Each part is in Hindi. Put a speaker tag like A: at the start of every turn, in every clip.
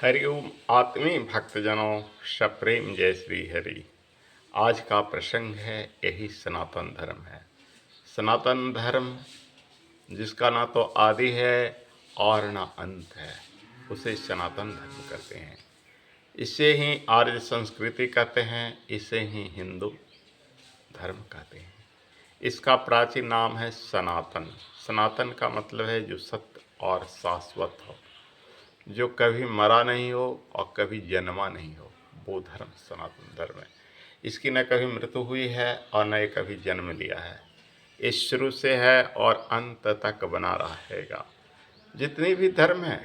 A: हरिओम आत्मीय भक्तजनों, सप्रेम जय श्री हरि। आज का प्रसंग है यही सनातन धर्म है। सनातन धर्म जिसका ना तो आदि है और ना अंत है, उसे सनातन धर्म कहते हैं। इसे ही आर्य संस्कृति कहते हैं, इसे ही हिंदू धर्म कहते हैं। इसका प्राचीन नाम है सनातन। सनातन का मतलब है जो सत्य और शाश्वत हो, जो कभी मरा नहीं हो और कभी जन्मा नहीं हो, वो धर्म सनातन धर्म है। इसकी न कभी मृत्यु हुई है और न ये कभी जन्म लिया है। ये शुरू से है और अंत तक बना रहेगा। जितनी भी धर्म है,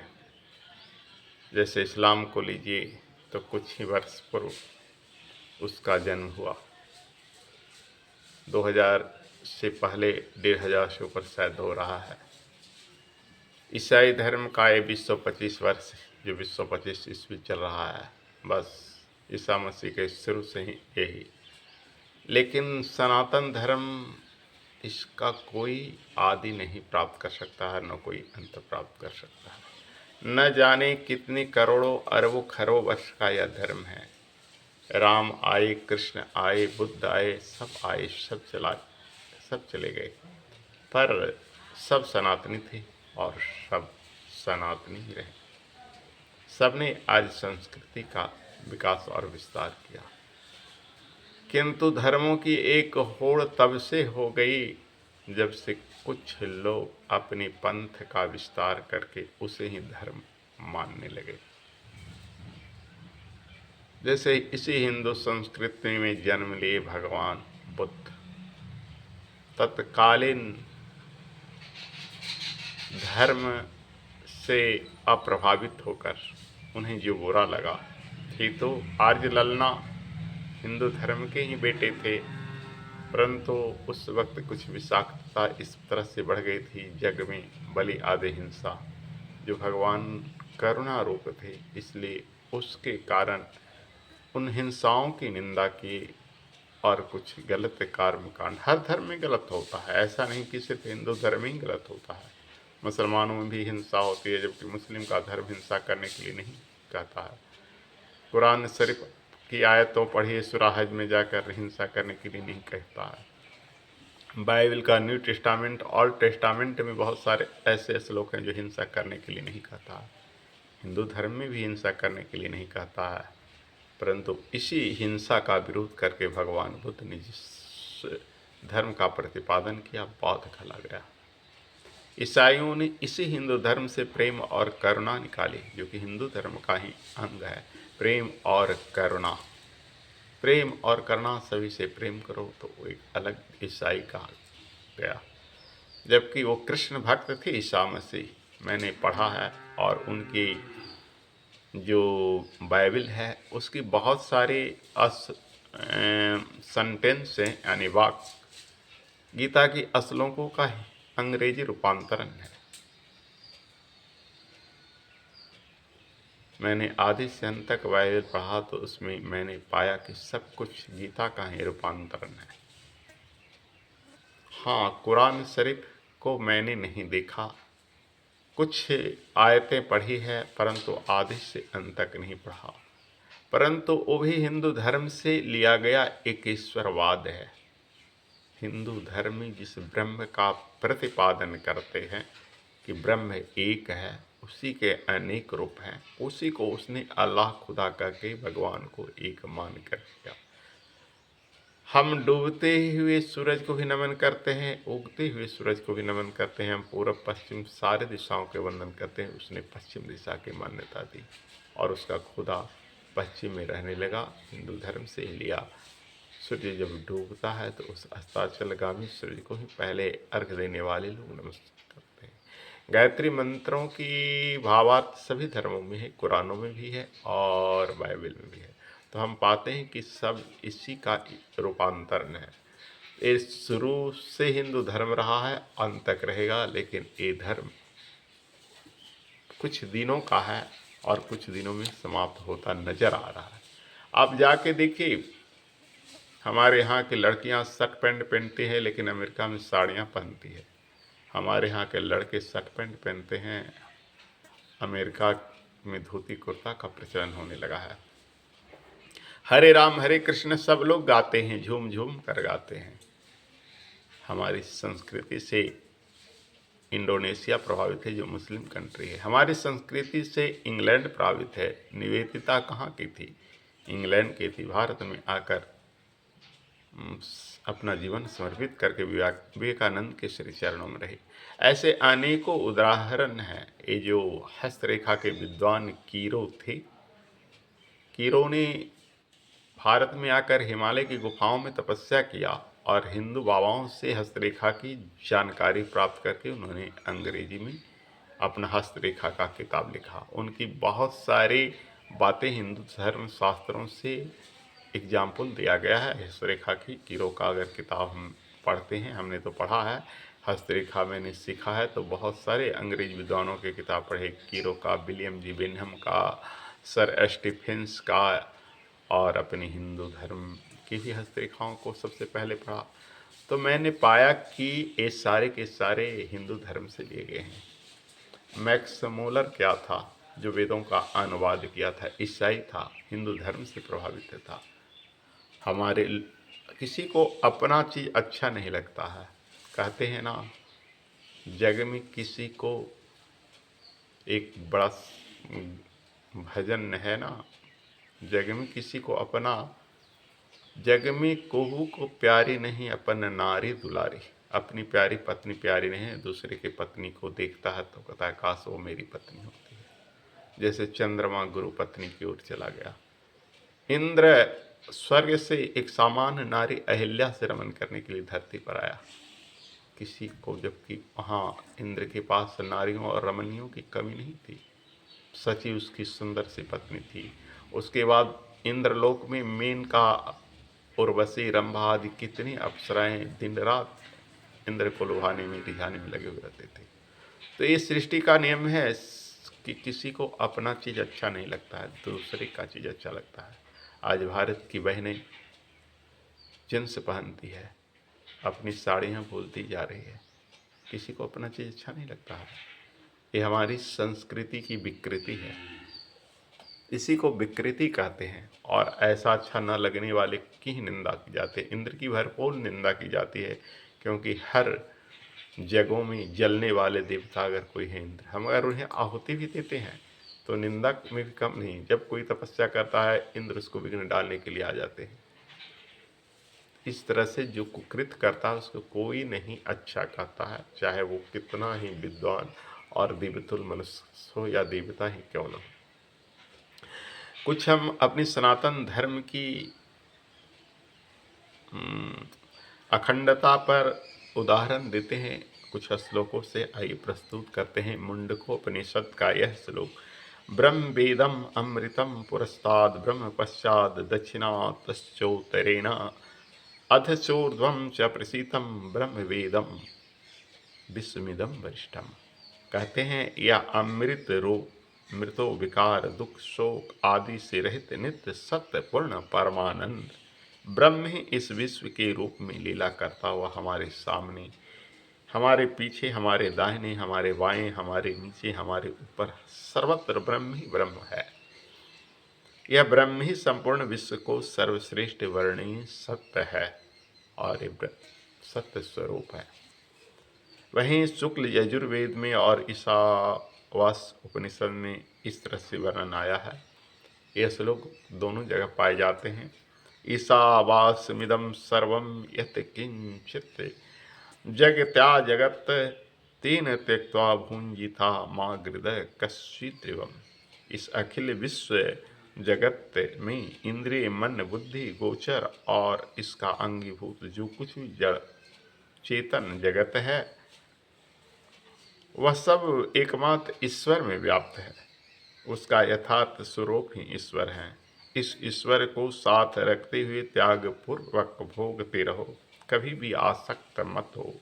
A: जैसे इस्लाम को लीजिए तो कुछ ही वर्ष पूर्व उसका जन्म हुआ। 2000 से पहले 1500 से ऊपर शायद हो रहा है। ईसाई धर्म का ये 225 वर्ष जो 225 ईस्वी चल रहा है, बस ईसा मसीह के शुरू से ही यही। लेकिन सनातन धर्म, इसका कोई आदि नहीं प्राप्त कर सकता है, न कोई अंत प्राप्त कर सकता है। न जाने कितनी करोड़ों अरबों खरबों वर्ष का यह धर्म है। राम आए, कृष्ण आए, बुद्ध आए, सब आए, सब चले गए, पर सब सनातनी थे और सब सनातनी ही रहे। सबने आज संस्कृति का विकास और विस्तार किया, किंतु धर्मों की एक होड़ तब से हो गई जब से कुछ लोग अपने पंथ का विस्तार करके उसे ही धर्म मानने लगे। जैसे इसी हिंदू संस्कृति में जन्म लिए भगवान बुद्ध, तत्कालीन धर्म से अप्रभावित होकर उन्हें जो बुरा लगा, थी तो आर्य ललना हिंदू धर्म के ही बेटे थे, परंतु उस वक्त कुछ विषाक्तता इस तरह से बढ़ गई थी जग में, बलि आदि हिंसा, जो भगवान करुणा रूप थे, इसलिए उसके कारण उन हिंसाओं की निंदा की और कुछ गलत कर्मकांड। हर धर्म में गलत होता है, ऐसा नहीं कि सिर्फ हिंदू धर्म ही गलत होता है। मुसलमानों में भी हिंसा होती है, जबकि मुस्लिम का धर्म हिंसा करने के लिए नहीं कहता है। कुरान शरीफ की आयतों पढ़िए, सूरह हज में जाकर हिंसा करने के लिए नहीं कहता है। बाइबल का न्यू टेस्टामेंट, ओल्ड टेस्टामेंट में बहुत सारे ऐसे श्लोक हैं जो हिंसा करने के लिए नहीं कहता है। हिंदू धर्म में भी हिंसा करने के लिए नहीं कहता है, परंतु इसी हिंसा का विरोध करके भगवान बुद्ध ने जिस धर्म का प्रतिपादन किया, बौद्ध कहला गया। ईसाइयों ने इसी हिंदू धर्म से प्रेम और करुणा निकाली, जो कि हिंदू धर्म का ही अंग है। प्रेम और करुणा, प्रेम और करुणा, सभी से प्रेम करो, तो वो एक अलग ईसाई कहा गया। जबकि वो कृष्ण भक्त थे ईसा मसीह, मैंने पढ़ा है, और उनकी जो बाइबल है उसकी बहुत सारी सेंटेंस हैं, यानी वाक्य गीता की श्लोकों का अंग्रेजी रूपांतरण है। मैंने आदि से अंत तक बाइबल पढ़ा तो उसमें मैंने पाया कि सब कुछ गीता का ही रूपांतरण है। हाँ, कुरान शरीफ को मैंने नहीं देखा, कुछ आयतें पढ़ी है, परंतु आदि से अंत तक नहीं पढ़ा। परंतु वो भी हिंदू धर्म से लिया गया एक ईश्वरवाद है। हिंदू धर्म जिस ब्रह्म का प्रतिपादन करते हैं कि ब्रह्म एक है, उसी के अनेक रूप हैं, उसी को उसने अल्लाह खुदा करके भगवान को एक मान कर दिया। हम डूबते हुए सूरज को भी नमन करते हैं, उगते हुए सूरज को भी नमन करते हैं। हम पूरब पश्चिम सारे दिशाओं के वंदन करते हैं। उसने पश्चिम दिशा की मान्यता दी और उसका खुदा पश्चिम में रहने लगा। हिंदू धर्म से ही लिया। सूर्य जब डूबता है तो उस अस्ताचलगामी सूर्य को ही पहले अर्घ देने वाले लोग नमस्कार करते हैं। गायत्री मंत्रों की भावार्थ सभी धर्मों में है, कुरानों में भी है और बाइबल में भी है। तो हम पाते हैं कि सब इसी का रूपांतरण है। ये शुरू से हिंदू धर्म रहा है, अंत तक रहेगा, लेकिन ये धर्म कुछ दिनों का है और कुछ दिनों में समाप्त होता नजर आ रहा है। आप जाके देखिए, हमारे यहाँ की लड़कियाँ शर्ट पैंट पहनती है, लेकिन अमेरिका में साड़ियाँ पहनती है। हमारे यहाँ के लड़के शर्ट पैंट पहनते हैं, अमेरिका में धोती कुर्ता का प्रचलन होने लगा है। हरे राम हरे कृष्ण सब लोग गाते हैं, झूम झूम कर गाते हैं। हमारी संस्कृति से इंडोनेशिया प्रभावित है, जो मुस्लिम कंट्री है। हमारी संस्कृति से इंग्लैंड प्रभावित है। निवेदिता कहाँ की थी? इंग्लैंड की थी। भारत में आकर अपना जीवन समर्पित करके विवेकानंद के श्री चरणों में रहे। ऐसे अनेकों उदाहरण हैं। ये जो हस्तरेखा के विद्वान कीरो थे, कीरो ने भारत में आकर हिमालय की गुफाओं में तपस्या किया और हिंदू बाबाओं से हस्तरेखा की जानकारी प्राप्त करके उन्होंने अंग्रेजी में अपना हस्तरेखा का किताब लिखा। उनकी बहुत सारी बातें हिंदू धर्म शास्त्रों से एग्जाम्पल दिया गया है हस्तरेखा की। कीरो का अगर किताब हम पढ़ते हैं, हमने तो पढ़ा है, हस्तरेखा मैंने सीखा है, तो बहुत सारे अंग्रेज विद्वानों के किताब पढ़े, कीरो का, विलियम जी बेनहम का, सर स्टीफेंस का, और अपने हिंदू धर्म की भी हस्तरेखाओं को सबसे पहले पढ़ा। तो मैंने पाया कि ये सारे के सारे हिंदू धर्म से लिए गए हैं। मैक्स मूलर क्या था, जो वेदों का अनुवाद किया था, ईसाई था, हिंदू धर्म से प्रभावित था। हमारे किसी को अपना चीज़ अच्छा नहीं लगता है। कहते हैं ना, जग में किसी को एक बड़ा भजन है ना, जग में किसी को अपना, जग में कोहू को प्यारी नहीं अपन नारी दुलारी। अपनी प्यारी पत्नी प्यारी नहीं है, दूसरे के पत्नी को देखता है तो कहता है काश वो मेरी पत्नी होती है। जैसे चंद्रमा गुरु पत्नी की ओर चला गया। इंद्र स्वर्ग से एक सामान्य नारी अहिल्या से रमन करने के लिए धरती पर आया। किसी को, जबकि वहाँ इंद्र के पास नारियों और रमणियों की कमी नहीं थी, सची उसकी सुंदर सी पत्नी थी। उसके बाद इंद्रलोक में मेनका, उर्वशी, रंभा आदि कितनी अप्सराएं दिन रात इंद्र को लुभाने में, रिझाने में लगे हुए रहते थे। तो ये सृष्टि का नियम है कि किसी को अपना चीज़ अच्छा नहीं लगता है, दूसरे का चीज़ अच्छा लगता है। आज भारत की बहनें जींस पहनती है, अपनी साड़ियाँ भूलती जा रही है, किसी को अपना चीज़ अच्छा नहीं लगता है। ये हमारी संस्कृति की विकृति है, इसी को विकृति कहते हैं। और ऐसा अच्छा न लगने वाले की ही निंदा की जाती है। इंद्र की भरपूर निंदा की जाती है, क्योंकि हर जगहों में जलने वाले देवता अगर कोई है इंद्र, हम अगर उन्हें आहुति भी देते हैं तो निंदा में भी कम नहीं। जब कोई तपस्या करता है, इंद्र उसको विघ्न डालने के लिए आ जाते हैं। इस तरह से जो कुकृत करता है उसको कोई नहीं अच्छा कहता है, चाहे वो कितना ही विद्वान और दिव्यतुल मनुष्य हो या देवता ही क्यों न हो। कुछ हम अपनी सनातन धर्म की अखंडता पर उदाहरण देते हैं कुछ श्लोकों से। आइए प्रस्तुत करते हैं मुंडकोपनिषद का यह श्लोक। ब्रह्म वेदम अमृतम पुरस्ताद ब्रह्म पश्चाद दक्षिणातश्चोत्तरेण अथ चोर्ध्वं च प्रसीतम ब्रह्म वेदम विश्वमिदं वरिष्ठम। कहते हैं यह अमृत रूप, मृतो विकार दुख शोक आदि से रहित नित्य सत्य पूर्ण परमानंद ब्रह्म ही इस विश्व के रूप में लीला करता हुआ हमारे सामने, हमारे पीछे, हमारे दाहिने, हमारे बाएं, हमारे नीचे, हमारे ऊपर, सर्वत्र ब्रह्म ही ब्रह्म है। यह ब्रह्म ही संपूर्ण विश्व को सर्वश्रेष्ठ वर्णीय सत्य है और ये सत्य स्वरूप है। वहीं शुक्ल यजुर्वेद में और ईशावास उपनिषद में इस तरह से वर्णन आया है। ये श्लोक दोनों जगह पाए जाते हैं। ईशावास्मिदं सर्वं यत् किंचित् जगत्या जगत तेन त्यक्त्वा भुंजिता माँ हृदय कश्चित्रिवम्। इस अखिल विश्व जगत में इंद्रिय, मन, बुद्धि, गोचर और इसका अंगीभूत जो कुछ भी जड़ चेतन जगत है, वह सब एकमात्र ईश्वर में व्याप्त है। उसका यथार्थ स्वरूप ही ईश्वर है। इस ईश्वर को साथ रखते हुए त्याग पूर्वक भोगते रहो, कभी भी आसक्त मत हो।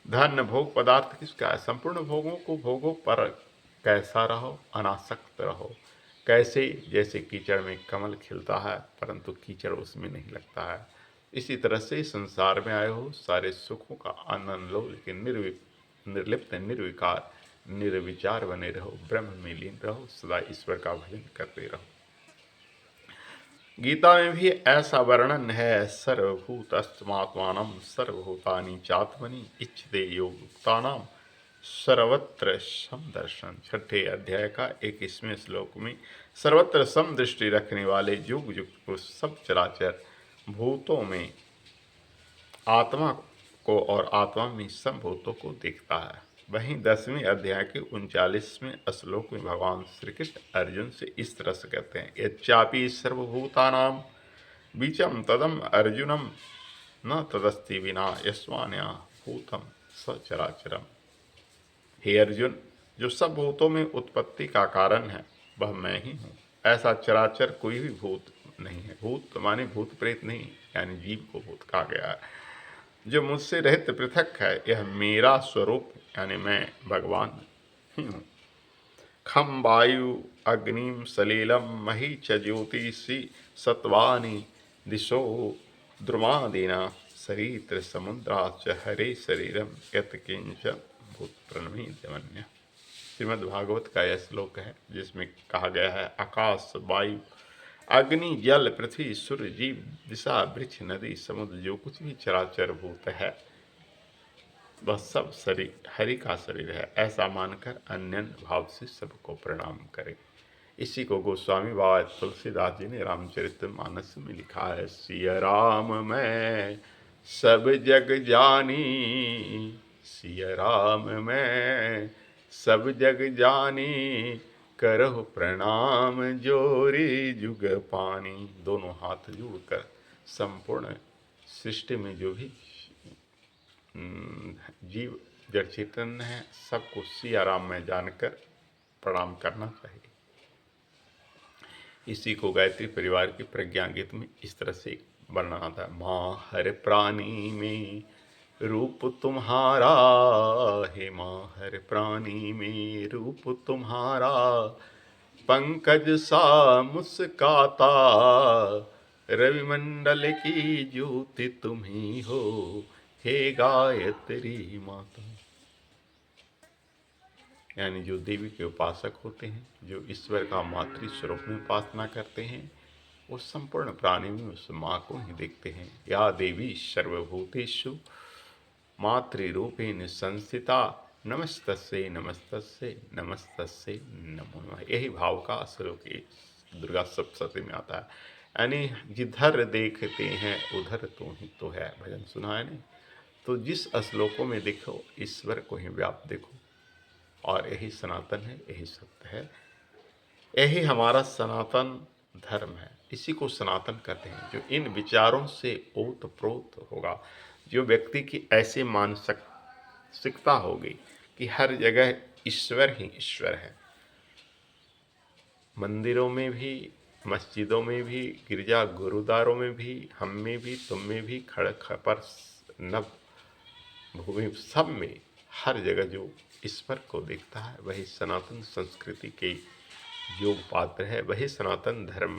A: धन भोग पदार्थ किसका है? संपूर्ण भोगों को भोगो, पर कैसा रहो? अनासक्त रहो। कैसे? जैसे कीचड़ में कमल खिलता है परंतु कीचड़ उसमें नहीं लगता है। इसी तरह से संसार में आए हो, सारे सुखों का आनंद लो, लेकिन निर्लिप्त निर्विकार निर्विचार बने रहो, ब्रह्म में लीन रहो, सदा ईश्वर का भजन करते रहो। गीता में भी ऐसा वर्णन है, सर्वभूतस्तमात्मानं सर्वभूतानि चात्मनि इच्छते योगयुक्तानाम सर्वत्र समदर्शन। छठे अध्याय का 21वें श्लोक में सर्वत्र सम दृष्टि रखने वाले युग युक्त को सब चराचर भूतों में आत्मा को और आत्मा में सब भूतों को देखता है। वहीं 10वें अध्याय के 39वें श्लोक में भगवान श्री कृष्ण अर्जुन से इस तरह से कहते हैं, यच्चापि सर्वभूतानां बीचम तदम अर्जुनम न तदस्ति विना यस्मान्या भूतम सचराचरम। हे अर्जुन, जो सब भूतों में उत्पत्ति का कारण है वह मैं ही हूँ। ऐसा चराचर कोई भी भूत नहीं है। भूत माने भूत प्रेत नहीं, यानी जीव को भूत कहा गया है। जो मुझसे रहित पृथक है, यह मेरा स्वरूप यानी मैं भगवान ही हूँ। खम वायु अग्निम सलीलम मही च ज्योतिषि सत्वानि दिशो द्रुमादीना सरित्र समुद्राच हरे शरीरम यत किंच भूत प्रणमीतमन्य। श्रीमद्भागवत का यह श्लोक है जिसमें कहा गया है, आकाश वायु अग्नि जल पृथ्वी सूर्य जीव दिशा वृक्ष नदी समुद्र जो कुछ भी चराचर भूत है वह सब शरीर हरि का शरीर है, ऐसा मानकर अन्य भाव से सबको प्रणाम करें। इसी को गोस्वामी बाबा तुलसीदास जी ने रामचरितमानस में लिखा है, सिया राम मैं सब जग जानी, सिया राम मैं सब जग जानी, करहु प्रणाम जोरी जुग पानी। दोनों हाथ जोड़कर संपूर्ण सृष्टि में जो भी जीव जड़ चैतन्य है सबको सिया राम में जानकर प्रणाम करना चाहिए। इसी को गायत्री परिवार के प्रज्ञा गीत में इस तरह से वर्णन आता है, माँ हर प्राणी में रूप तुम्हारा, हे माँ हर प्राणी में रूप तुम्हारा, पंकज सा मुस्काता रविमंडल की ज्योति तुम ही हो, हे गायत्री माता। यानी जो देवी के उपासक होते हैं, जो ईश्वर का मातृ स्वरूप में उपासना करते हैं, वो संपूर्ण प्राणी में उस माँ को ही देखते हैं। या देवी सर्वभूतेषु मातृरूपेण संस्थिता, नमस्तस्यै नमस्तस्यै नमस्तस्यै नमो नमः। यही भाव का श्लोक दुर्गा सप्तशती में आता है। यानी जिधर देखते हैं उधर तो ही तो है, भजन सुना है नहीं। तो जिस श्लोकों में देखो ईश्वर को ही व्याप्त देखो, और यही सनातन है, यही सत्य है, यही हमारा सनातन धर्म है। इसी को सनातन कहते हैं। जो इन विचारों से ओतप्रोत होगा, जो व्यक्ति की ऐसी मानसिकता होगी कि हर जगह ईश्वर ही ईश्वर है, मंदिरों में भी, मस्जिदों में भी, गिरजा गुरुद्वारों में भी, हम में भी, तुम में भी, खड़क खपर नभ भूमि सब में, हर जगह जो ईश्वर को देखता है वही सनातन संस्कृति के योग पात्र है, वही सनातन धर्म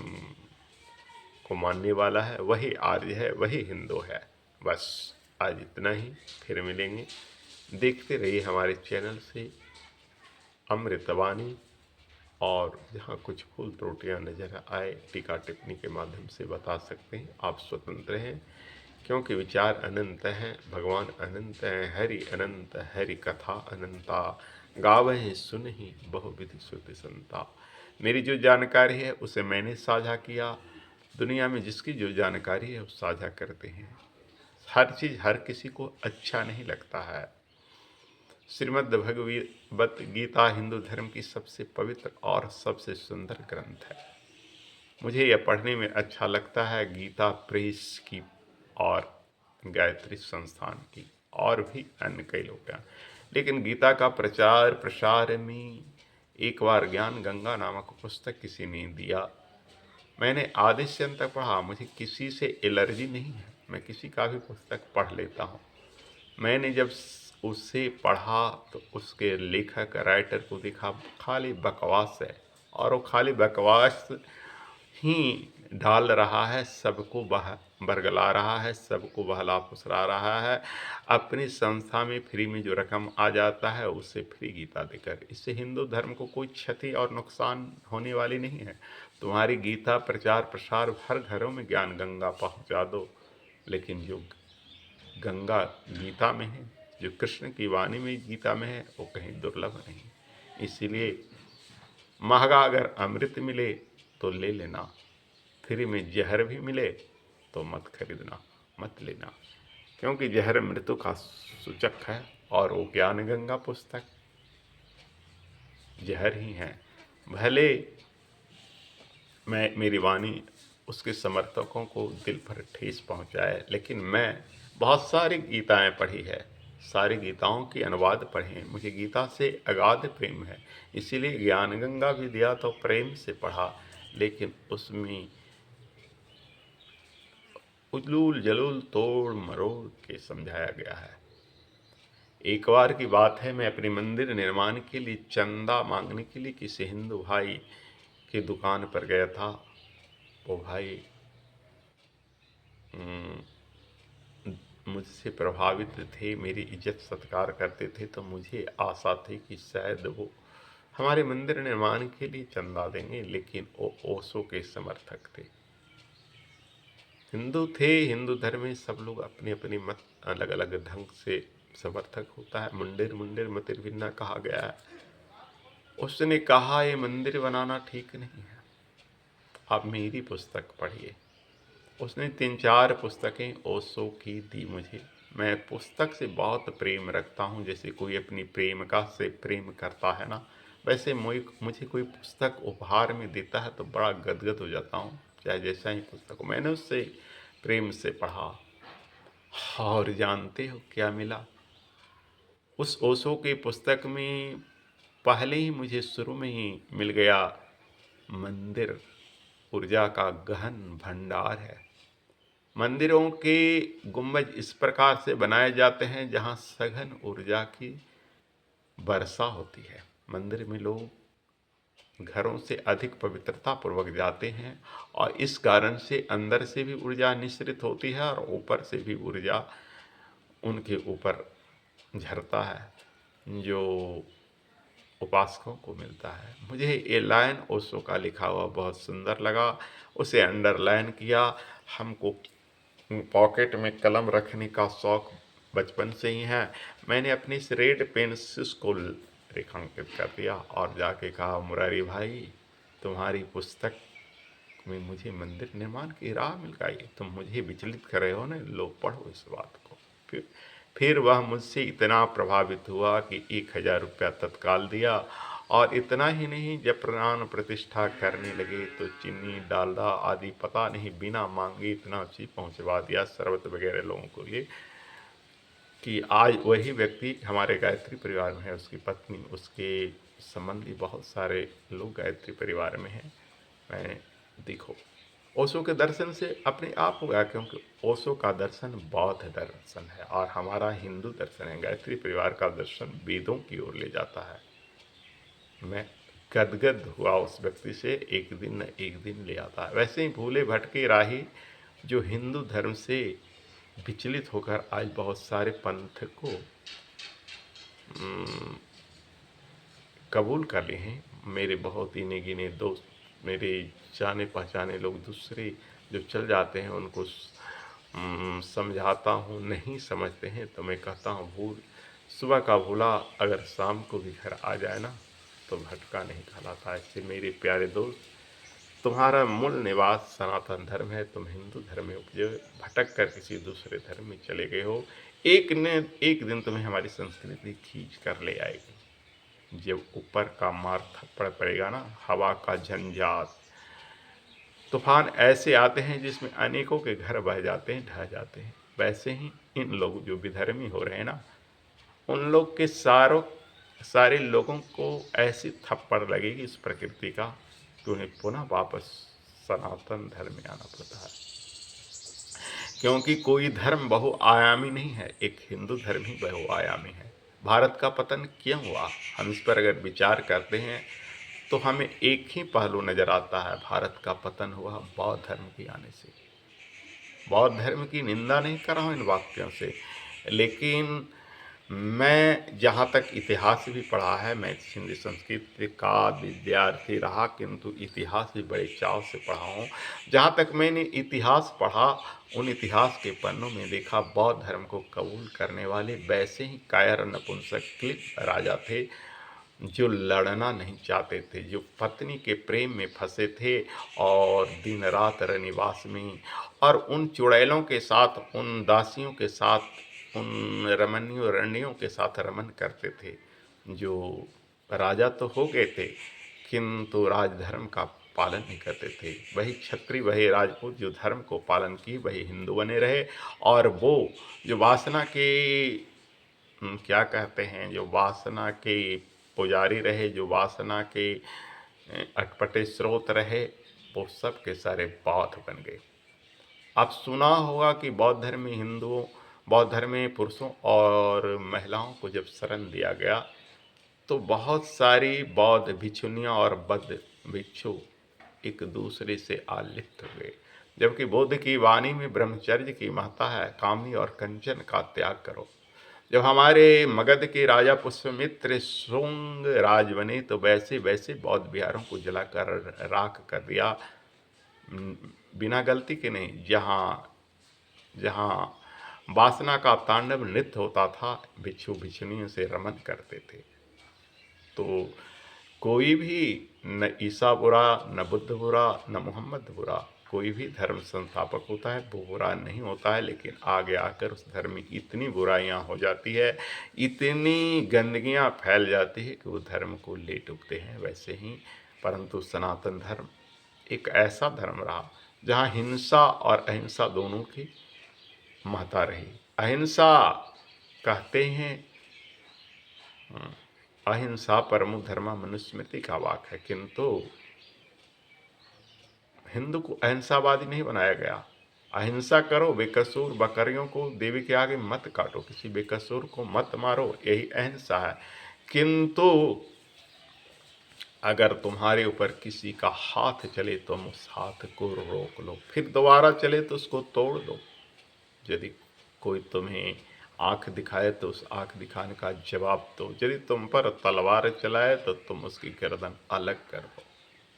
A: को मानने वाला है, वही आर्य है, वही हिंदू है। बस आज इतना ही, फिर मिलेंगे। देखते रहिए हमारे चैनल से अमृतवाणी, और जहाँ कुछ भूल त्रुटियाँ नजर आए टीका टिप्पणी के माध्यम से बता सकते हैं। आप स्वतंत्र हैं, क्योंकि विचार अनंत हैं, भगवान अनंत हैं, हरि अनंत, हरि कथा अनंता, गावहि सुनहि बहुविधि श्रुति संता। मेरी जो जानकारी है उसे मैंने साझा किया, दुनिया में जिसकी जो जानकारी है वो साझा करते हैं। हर चीज़ हर किसी को अच्छा नहीं लगता है। श्रीमद् भगवत गीता हिंदू धर्म की सबसे पवित्र और सबसे सुंदर ग्रंथ है। मुझे यह पढ़ने में अच्छा लगता है। गीता प्रेस की और गायत्री संस्थान की और भी अन्य कई लोग हैं, लेकिन गीता का प्रचार प्रसार में एक बार ज्ञान गंगा नामक पुस्तक किसी ने दिया, मैंने आधे से अंत तक पढ़ा। मुझे किसी से एलर्जी नहीं है, मैं किसी का भी पुस्तक पढ़ लेता हूँ। मैंने जब उसे पढ़ा तो उसके लेखक राइटर को देखा, खाली बकवास है, और वो खाली बकवास ही डाल रहा है, सबको बरगला रहा है, सबको बहला फुसला रहा है। अपनी संस्था में फ्री में जो रकम आ जाता है उससे फ्री गीता देकर, इससे हिंदू धर्म को कोई क्षति और नुकसान होने वाली नहीं है। तुम्हारी गीता प्रचार प्रसार हर घरों में ज्ञान गंगा पहुंचा दो, लेकिन जो गंगा गीता में है, जो कृष्ण की वाणी में गीता में है, वो कहीं दुर्लभ नहीं। इसीलिए महंगा अगर अमृत मिले तो ले लेना, फ्री में जहर भी मिले तो मत खरीदना, मत लेना, क्योंकि जहर मृत्यु का सूचक है और वो ज्ञान गंगा पुस्तक जहर ही है। भले मेरी वाणी उसके समर्थकों को दिल पर ठेस पहुंचाए, लेकिन मैं बहुत सारी गीताएं पढ़ी है, सारी गीताओं के अनुवाद पढ़े हैं, मुझे गीता से अगाध प्रेम है। इसीलिए ज्ञान गंगा भी दिया तो प्रेम से पढ़ा, लेकिन उसमें उजलूल जलूल तोड़ मरोड़ के समझाया गया है। एक बार की बात है, मैं अपने मंदिर निर्माण के लिए चंदा मांगने के लिए किसी हिंदू भाई की दुकान पर गया था। वो भाई मुझसे प्रभावित थे, मेरी इज्जत सत्कार करते थे, तो मुझे आशा थी कि शायद वो हमारे मंदिर निर्माण के लिए चंदा देंगे, लेकिन वो ओशो के समर्थक थे। हिंदू थे, हिंदू धर्म में सब लोग अपने अपने मत अलग अलग ढंग से समर्थक होता है। मंदिर मंदिर मतिर भिन्ना कहा गया है। उसने कहा ये मंदिर बनाना ठीक नहीं है, आप मेरी पुस्तक पढ़िए। उसने 3-4 पुस्तकें ओशो की दी मुझे। मैं पुस्तक से बहुत प्रेम रखता हूँ, जैसे कोई अपनी प्रेमिका से प्रेम करता है ना, वैसे मुझे कोई पुस्तक उपहार में देता है तो बड़ा गदगद हो जाता हूँ, चाहे जैसा ही पुस्तक हो। मैंने उससे प्रेम से पढ़ा, और जानते हो क्या मिला उस ओशो की पुस्तक में? पहले ही मुझे शुरू में ही मिल गया, मंदिर ऊर्जा का गहन भंडार है। मंदिरों के गुंबज इस प्रकार से बनाए जाते हैं जहां सघन ऊर्जा की वर्षा होती है। मंदिर में लोग घरों से अधिक पवित्रता पूर्वक जाते हैं, और इस कारण से अंदर से भी ऊर्जा निश्रित होती है और ऊपर से भी ऊर्जा उनके ऊपर झरता है, जो उपासकों को मिलता है। मुझे ये लाइन ओशो का लिखा हुआ बहुत सुंदर लगा, उसे अंडरलाइन किया। हमको पॉकेट में कलम रखने का शौक बचपन से ही है। मैंने अपनी इस रेड पेन से उसको रेखांकित कर दिया और जाके कहा, मुरारी भाई तुम्हारी पुस्तक में मुझे मंदिर निर्माण की राह मिल गई, तुम मुझे विचलित कर रहे हो ना, लो पढ़ो इस बात को। फिर वह मुझसे इतना प्रभावित हुआ कि 1000 रुपया तत्काल दिया, और इतना ही नहीं, जब प्राण प्रतिष्ठा करने लगे तो चीनी डालडा आदि पता नहीं बिना मांगे इतना चीज पहुंचवा दिया शरबत वगैरह लोगों को लिए, कि आज वही व्यक्ति हमारे गायत्री परिवार में है, उसकी पत्नी, उसके संबंधी बहुत सारे लोग गायत्री परिवार में हैं। मैं देखो ओशो के दर्शन से अपने आप हो गया, क्योंकि ओशो का दर्शन बौद्ध दर्शन है और हमारा हिंदू दर्शन है। गायत्री परिवार का दर्शन वेदों की ओर ले जाता है। मैं गदगद हुआ उस व्यक्ति से, एक दिन न एक दिन ले आता है। वैसे ही भूले भटके राही जो हिंदू धर्म से विचलित होकर आज बहुत सारे पंथ को कबूल कर लिए हैं। मेरे बहुत इने गिने दोस्त, मेरे जाने पहचाने लोग दूसरे जो चल जाते हैं उनको समझाता हूँ, नहीं समझते हैं तो मैं कहता हूँ, सुबह का भूला अगर शाम को भी घर आ जाए ना तो भटका नहीं कहलाता। इससे मेरे प्यारे दोस्त, तुम्हारा मूल निवास सनातन धर्म है, तुम हिंदू धर्म में उपजे भटक कर किसी दूसरे धर्म में चले गए हो। एक दिन तुम्हें हमारी संस्कृति खींच कर ले आएगी। जब ऊपर का मार थप्पड़ पड़ेगा ना, हवा का झंझाट, तूफान ऐसे आते हैं जिसमें अनेकों के घर बह जाते हैं, ढह जाते हैं, वैसे ही इन लोग जो विधर्मी हो रहे हैं ना, उन लोग के सारे लोगों को ऐसी थप्पड़ लगेगी इस प्रकृति का कि उन्हें पुनः वापस सनातन धर्म में आना पड़ता है। क्योंकि कोई धर्म बहुआयामी नहीं है, एक हिंदू धर्म ही बहुआयामी है। भारत का पतन क्यों हुआ, हम इस पर अगर विचार करते हैं तो हमें एक ही पहलू नज़र आता है, भारत का पतन हुआ बौद्ध धर्म के आने से। बौद्ध धर्म की निंदा नहीं कर रहा हूँ इन वाक्यों से, लेकिन मैं जहाँ तक इतिहास भी पढ़ा है, मैं हिंदी संस्कृत का विद्यार्थी रहा, किंतु इतिहास भी बड़े चाव से पढ़ा हूँ। जहाँ तक मैंने इतिहास पढ़ा, उन इतिहास के पन्नों में देखा, बौद्ध धर्म को कबूल करने वाले वैसे ही कायर नपुंसक क्लिप राजा थे, जो लड़ना नहीं चाहते थे, जो पत्नी के प्रेम में फंसे थे और दिन रात रनिवास में, और उन चुड़ैलों के साथ, उन दासियों के साथ, उन रमणियों रमणियों के साथ रमन करते थे, जो राजा तो हो गए थे किंतु राजधर्म का पालन नहीं करते थे। वही क्षत्रिय, वही राजपूत जो धर्म को पालन की, वही हिंदू बने रहे। और वो जो वासना के क्या कहते हैं, जो वासना के पुजारी रहे, जो वासना के अटपटे स्रोत रहे, वो सब के सारे बौद्ध बन गए। आप सुना होगा कि बौद्ध धर्म में हिंदुओं, बौद्ध धर्म में पुरुषों और महिलाओं को जब शरण दिया गया तो बहुत सारी बौद्ध भिक्षुनियाँ और बौद्ध भिक्षु एक दूसरे से आलिप्त हो गए, जबकि बुद्ध की वाणी में ब्रह्मचर्य की महत्ता है, कामनी और कंचन का त्याग करो। जब हमारे मगध के राजा पुष्यमित्र शुंग राज बने तो वैसे वैसे बौद्ध विहारों को जलाकर राख कर दिया, बिना गलती के नहीं। जहाँ जहाँ वासना का तांडव नृत्य होता था, भिक्षु भिक्षुनियों से रमन करते थे। तो कोई भी, न ईसा बुरा, न बुद्ध बुरा, न मोहम्मद बुरा, कोई भी धर्म संस्थापक होता है वो बुरा नहीं होता है, लेकिन आगे आकर उस धर्म में इतनी बुराइयां हो जाती है, इतनी गंदगियां फैल जाती है कि वो धर्म को ले डूबते हैं। वैसे ही परंतु सनातन धर्म एक ऐसा धर्म रहा जहाँ हिंसा और अहिंसा दोनों की महत्ता रही। अहिंसा कहते हैं, अहिंसा परमो धर्मा मनुस्मृति का वाक है, किंतु हिंदू को अहिंसावादी नहीं बनाया गया। अहिंसा करो, बेकसूर बकरियों को देवी के आगे मत काटो, किसी बेकसूर को मत मारो, यही अहिंसा है। किंतु अगर तुम्हारे ऊपर किसी का हाथ चले तो उस हाथ को रोक लो, फिर दोबारा चले तो उसको तोड़ दो। यदि कोई तुम्हें आंख दिखाए तो उस आंख दिखाने का जवाब दो। यदि तुम पर तलवार चलाए तो तुम उसकी गर्दन अलग कर दो।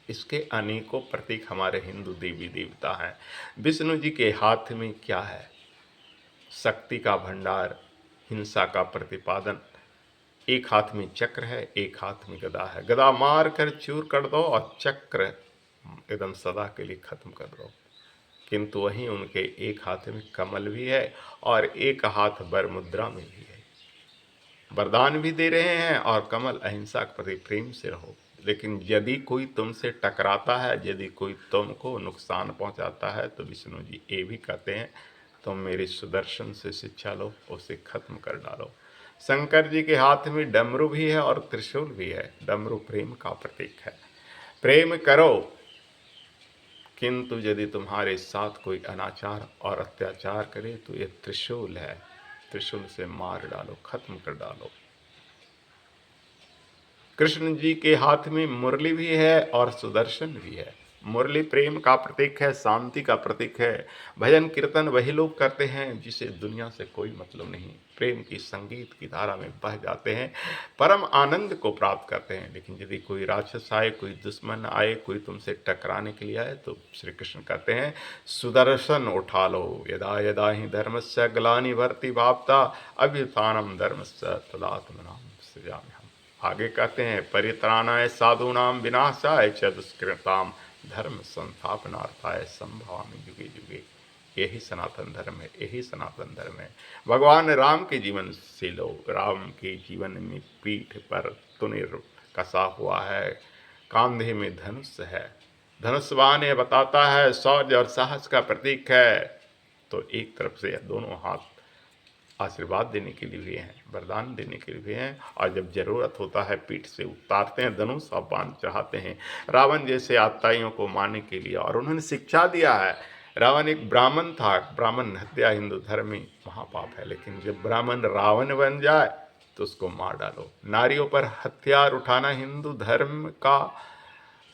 A: इसके अनेकों प्रतीक हमारे हिंदू देवी देवता हैं। विष्णु जी के हाथ में क्या है? शक्ति का भंडार, हिंसा का प्रतिपादन। एक हाथ में चक्र है, एक हाथ में गदा है। गदा मार कर चूर कर दो और चक्र एकदम सदा के लिए खत्म कर दो। किंतु वहीं उनके एक हाथ में कमल भी है और एक हाथ वर मुद्रा में भी है। वरदान भी दे रहे हैं और कमल अहिंसा के प्रति प्रेम से रहो। लेकिन यदि कोई तुमसे टकराता है, यदि कोई तुमको नुकसान पहुंचाता है, तो विष्णु जी ये भी कहते हैं तुम मेरे सुदर्शन से शिक्षा लो, उसे खत्म कर डालो। शंकर जी के हाथ में डमरू भी है और त्रिशूल भी है। डमरू प्रेम का प्रतीक है, प्रेम करो। किंतु यदि तुम्हारे साथ कोई अनाचार और अत्याचार करे तो ये त्रिशूल है, त्रिशूल से मार डालो, खत्म कर डालो। कृष्ण जी के हाथ में मुरली भी है और सुदर्शन भी है। मुरली प्रेम का प्रतीक है, शांति का प्रतीक है। भजन कीर्तन वही लोग करते हैं जिसे दुनिया से कोई मतलब नहीं, प्रेम की संगीत की धारा में बह जाते हैं, परम आनंद को प्राप्त करते हैं। लेकिन यदि कोई राक्षस आए, कोई दुश्मन आए, कोई तुमसे टकराने के लिए आए, तो श्री कृष्ण कहते हैं सुदर्शन उठा लो। यदा यदा ही धर्मस्य ग्लानिर्भवति भावता अभ्युत्थानं धर्मस्य तदात्मनां सृजाम्यहम्। आगे कहते हैं परित्राणाय साधूनां विनाशाय च दुष्कृतां धर्म संस्थापनार्थाय संभवामि युगे युगे। यही सनातन धर्म है, यही सनातन धर्म है। भगवान राम के जीवन से लो। राम के जीवन में पीठ पर तुनिर कसा हुआ है, कांधे में धनुष है। धनुषवान ये बताता है शौर्य और साहस का प्रतीक है। तो एक तरफ से दोनों हाथ आशीर्वाद देने के लिए भी हैं, वरदान देने के लिए भी हैं, और जब जरूरत होता है पीठ से उतारते हैं धनुष और बाण चढ़ाते हैं। रावण जैसे आताइयों को मारने के लिए, और उन्होंने शिक्षा दिया है। रावण एक ब्राह्मण था, ब्राह्मण हत्या हिंदू धर्म में महापाप है, लेकिन जब ब्राह्मण रावण बन जाए तो उसको मार डालो। नारियों पर हथियार उठाना हिंदू धर्म का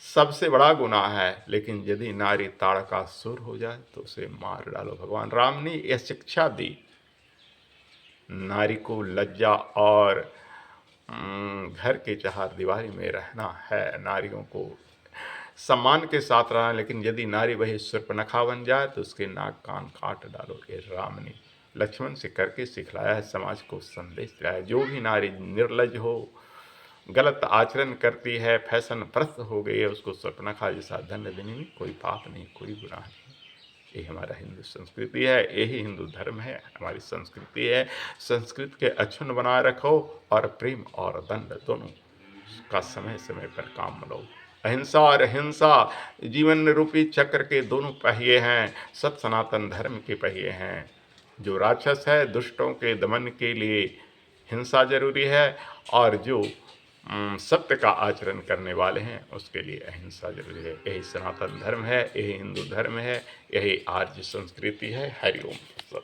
A: सबसे बड़ा गुनाह है, लेकिन यदि नारी ताड़कासुर हो जाए तो उसे मार डालो। भगवान राम ने यह शिक्षा दी, नारी को लज्जा और घर के चार दीवारी में रहना है, नारियों को सम्मान के साथ रहना। लेकिन यदि नारी वही शूर्पणखा बन जाए तो उसके नाक कान काट डालो। ये राम ने लक्ष्मण से करके सिखलाया है, समाज को संदेश दिया है। जो भी नारी निर्लज हो, गलत आचरण करती है, फैशन प्रस्त हो गई है, उसको शूर्पणखा जैसा दंड देने में कोई पाप नहीं, कोई गुनाह नहीं। ये हमारा हिंदू संस्कृति है, यही हिंदू धर्म है, हमारी संस्कृति है। संस्कृति के अक्षुण्ण बनाए रखो और प्रेम और दंड दोनों का समय समय पर काम लो। अहिंसा और हिंसा जीवन रूपी चक्र के दोनों पहिए हैं, सत सनातन धर्म के पहिए हैं। जो राक्षस है, दुष्टों के दमन के लिए हिंसा जरूरी है, और जो सत्य का आचरण करने वाले हैं उसके लिए अहिंसा जरूरी है। यही सनातन धर्म है, यही हिंदू धर्म है, यही आर्य संस्कृति है। हरिओम।